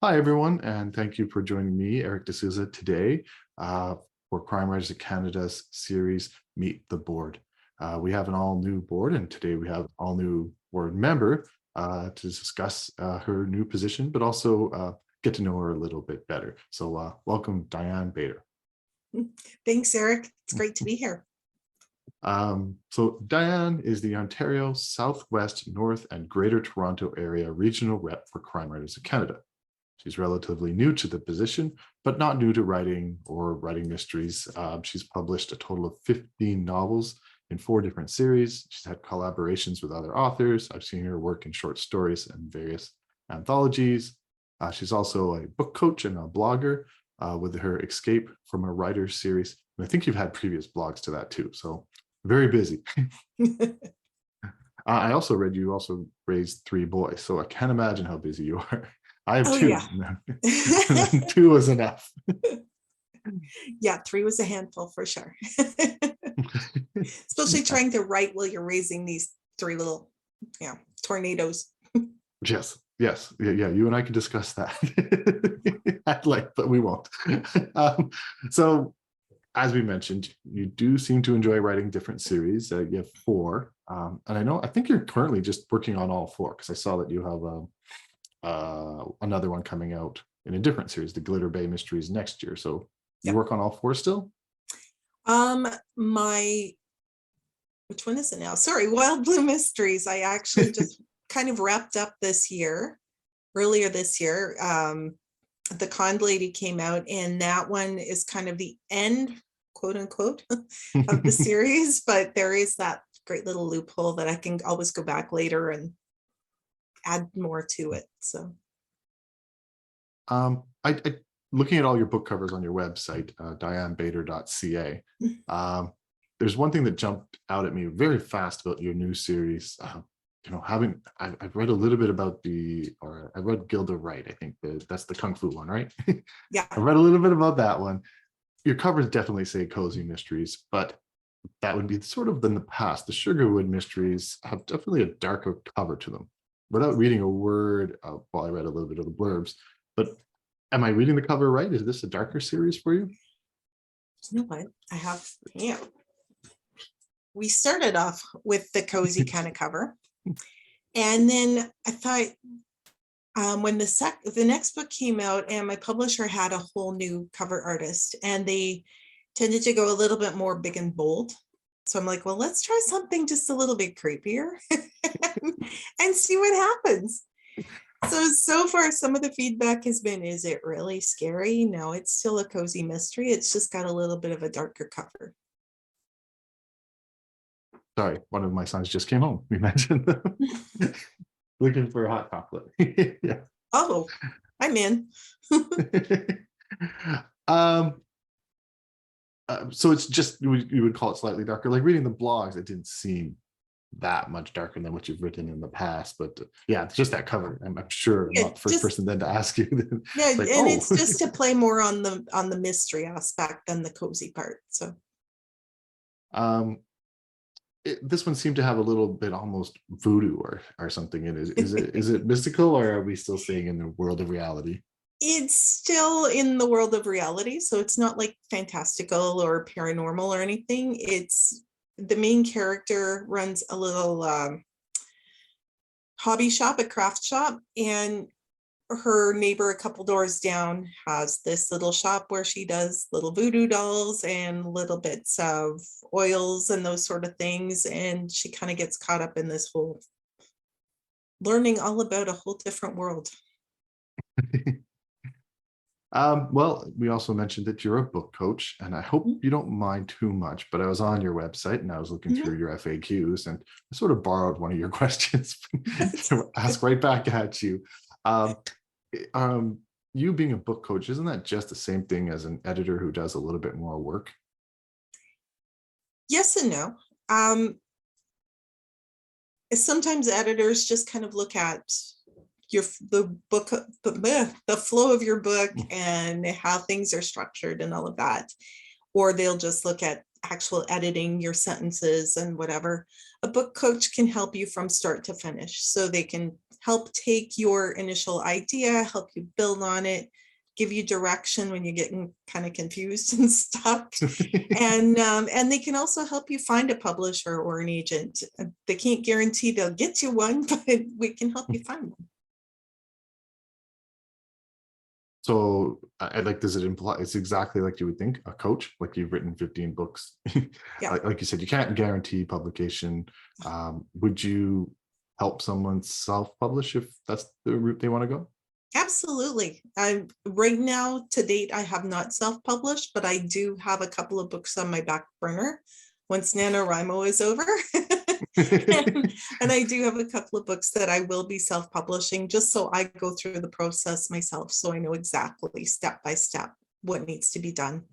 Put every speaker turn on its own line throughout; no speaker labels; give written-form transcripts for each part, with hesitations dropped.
Hi, everyone, and thank you for joining me, Eric D'Souza, today for Crime Writers of Canada's series, Meet the Board. We have an all-new board, and today we have all-new board member to discuss her new position, but also get to know her a little bit better. So welcome, Diane Bator.
Thanks, Eric. It's great to be here.
So Diane is the Ontario, Southwest, North, and Greater Toronto Area Regional Rep for Crime Writers of Canada. She's relatively new to the position, but not new to writing or writing mysteries. She's published a total of 15 novels in 4 different series. She's had collaborations with other authors. I've seen her work in short stories and various anthologies. She's also a book coach and a blogger with her Escape from a Writer series. And I think you've had previous blogs to that too, so very busy. I also read you also raised 3 boys, so I can't imagine how busy you are. I have 2. Yeah. 2 was enough.
Yeah, 3 was a handful for sure. Especially trying to write while you're raising these 3 little, tornadoes.
Yes. Yeah. You and I can discuss that at length, but we won't. So, as we mentioned, you do seem to enjoy writing different series. You have 4, and I think you're currently just working on all 4 because I saw that you have another one coming out in a different series, the Glitter Bay Mysteries, next year. So you work on all 4 still?
Which one is it now? Sorry, Wild Blue Mysteries. I actually just kind of wrapped up earlier this year. The Con Lady came out, and that one is kind of the end, quote unquote, of the series, but there is that great little loophole that I can always go back later and add more to it. So
I looking at all your book covers on your website, dianebator.ca, there's one thing that jumped out at me very fast about your new series. I've read a little bit about I read Gilda Wright. I think that's the Kung Fu one, right?
Yeah.
I read a little bit about that one. Your covers definitely say cozy mysteries, but that would be sort of in the past. The Sugarwood mysteries have definitely a darker cover to them. Without reading a word, I read a little bit of the blurbs, but am I reading the cover right? Is this a darker series for you?
You know what? We started off with the cozy kind of cover. And then I thought, when the next book came out and my publisher had a whole new cover artist, and they tended to go a little bit more big and bold. So I'm like, well, let's try something just a little bit creepier and see what happens. So far, some of the feedback has been, is it really scary? No, it's still a cozy mystery. It's just got a little bit of a darker cover.
Sorry, one of my sons just came home. We mentioned them. Looking for a hot chocolate. Yeah.
Oh, I'm in.
So it's just, you would call it slightly darker. Like reading the blogs, it didn't seem that much darker than what you've written in the past, but yeah, it's just that cover. I'm sure I'm not the first person then to ask you.
Yeah, like, and it's just to play more on the mystery aspect than the cozy part. So
this one seemed to have a little bit almost voodoo or something in it. Is it mystical, or are we still staying in the world of reality?
It's still in the world of reality, so it's not like fantastical or paranormal or anything. It's the main character runs a little hobby shop, a craft shop, and her neighbor a couple doors down has this little shop where she does little voodoo dolls and little bits of oils and those sort of things. And she kind of gets caught up in this whole learning all about a whole different world.
Well, we also mentioned that you're a book coach, and I hope you don't mind too much, but I was on your website and I was looking through your FAQs, and I sort of borrowed one of your questions to ask right back at you. You being a book coach, isn't that just the same thing as an editor who does a little bit more work? Yes
and no. Sometimes editors just kind of look at the flow of your book and how things are structured and all of that, or they'll just look at actual editing your sentences and whatever, a book coach can help you from start to finish. So they can help take your initial idea, help you build on it, give you direction when you're getting kind of confused and stuck. And they can also help you find a publisher or an agent. They can't guarantee they'll get you one, but we can help you find one.
So I like, does it imply it's exactly like you would think, a coach, like you've written 15 books?
Yeah.
Like you said, you can't guarantee publication. Would you help someone self-publish if that's the route they want to go?
Absolutely. Right now, to date, I have not self-published, but I do have a couple of books on my back burner once NaNoWriMo is over. And I do have a couple of books that I will be self-publishing, just so I go through the process myself, so I know exactly step by step what needs to be done.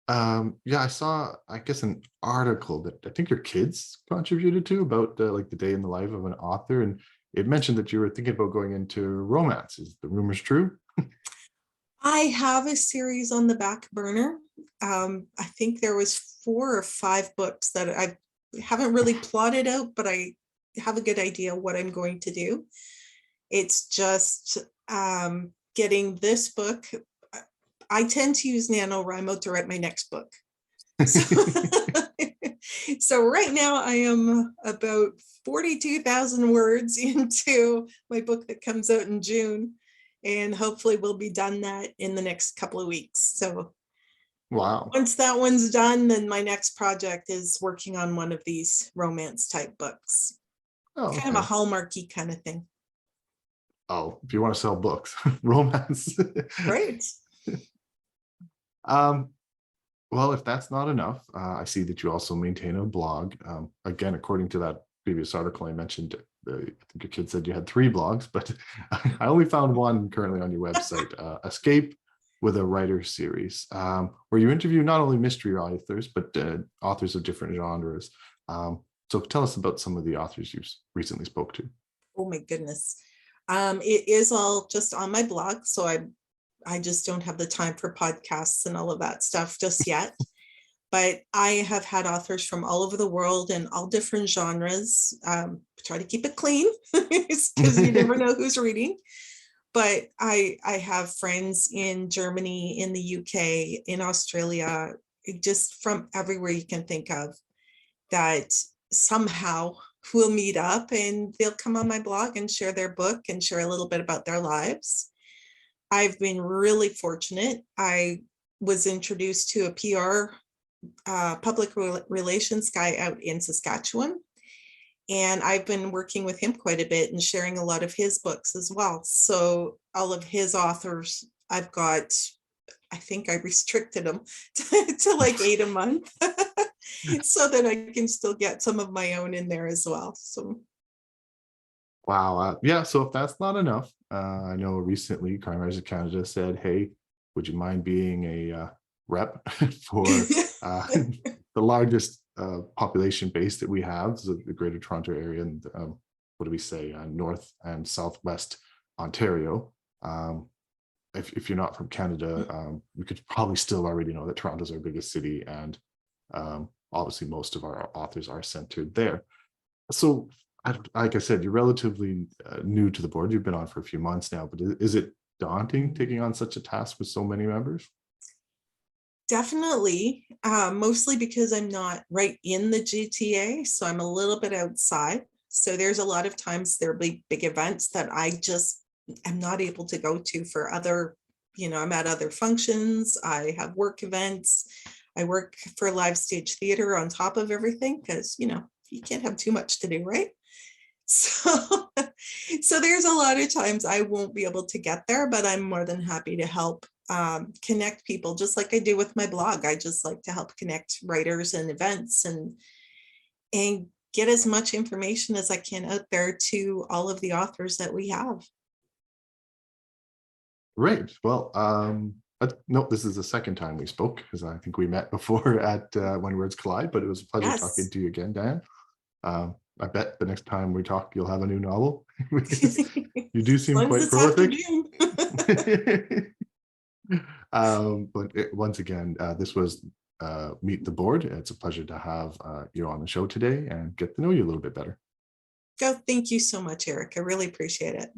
Yeah, I saw, I guess, an article that I think your kids contributed to about like the day in the life of an author, and it mentioned that you were thinking about going into romance. Is the rumors true?
I have a series on the back burner. I think there was 4 or 5 books that I haven't really plotted out, but I have a good idea what I'm going to do. It's just getting this book. I tend to use NaNoWriMo to write my next book. So right now I am about 42,000 words into my book that comes out in June, and hopefully we'll be done that in the next couple of weeks. So
Wow.
once that one's done, then my next project is working on one of these romance type books.
Oh,
Kind of a
okay.
Hallmarky kind of thing.
Oh, if you want to sell books, romance.
Right.
Well, if that's not enough, I see that you also maintain a blog. Again, according to that previous article I mentioned, I think your kid said you had 3 blogs, but I only found one currently on your website, Escape with a Writer Series, where you interview not only mystery authors, but authors of different genres. So tell us about some of the authors you've recently spoke to.
Oh my goodness. It is all just on my blog, so I just don't have the time for podcasts and all of that stuff just yet. But I have had authors from all over the world and all different genres. Try to keep it clean because you never know who's reading. But I have friends in Germany, in the UK, in Australia, just from everywhere you can think of, that somehow we'll meet up and they'll come on my blog and share their book and share a little bit about their lives. I've been really fortunate. I was introduced to a PR public relations guy out in Saskatchewan, and I've been working with him quite a bit and sharing a lot of his books as well. So all of his authors, I've got, I think I restricted them to like 8 a month so that I can still get some of my own in there as well. So
Wow. Yeah. So if that's not enough, I know recently Crime Writers of Canada said, hey, would you mind being a rep for the largest population base that we have, so the Greater Toronto Area, and what do we say, North and Southwest Ontario. If you're not from Canada, you could probably still already know that Toronto's our biggest city, and obviously most of our authors are centered there. So like I said, you're relatively new to the board. You've been on for a few months now, but is it daunting taking on such a task with so many members?
Definitely, mostly because I'm not right in the GTA, so I'm a little bit outside. So there's a lot of times there'll be big events that I just am not able to go to for other, I'm at other functions. I have work events. I work for live stage theater on top of everything because, you can't have too much to do, right? So there's a lot of times I won't be able to get there, but I'm more than happy to help connect people, just like I do with my blog. I just like to help connect writers and events and get as much information as I can out there to all of the authors that we have.
Great. Well, no, this is the second time we spoke, because I think we met before at When Words Collide, but it was a pleasure talking to you again, Diane. I bet the next time we talk, you'll have a new novel. You do seem quite prolific. But once again, this was meet the board. It's a pleasure to have you on the show today and get to know you a little bit better.
Thank you so much, Eric. I really appreciate it.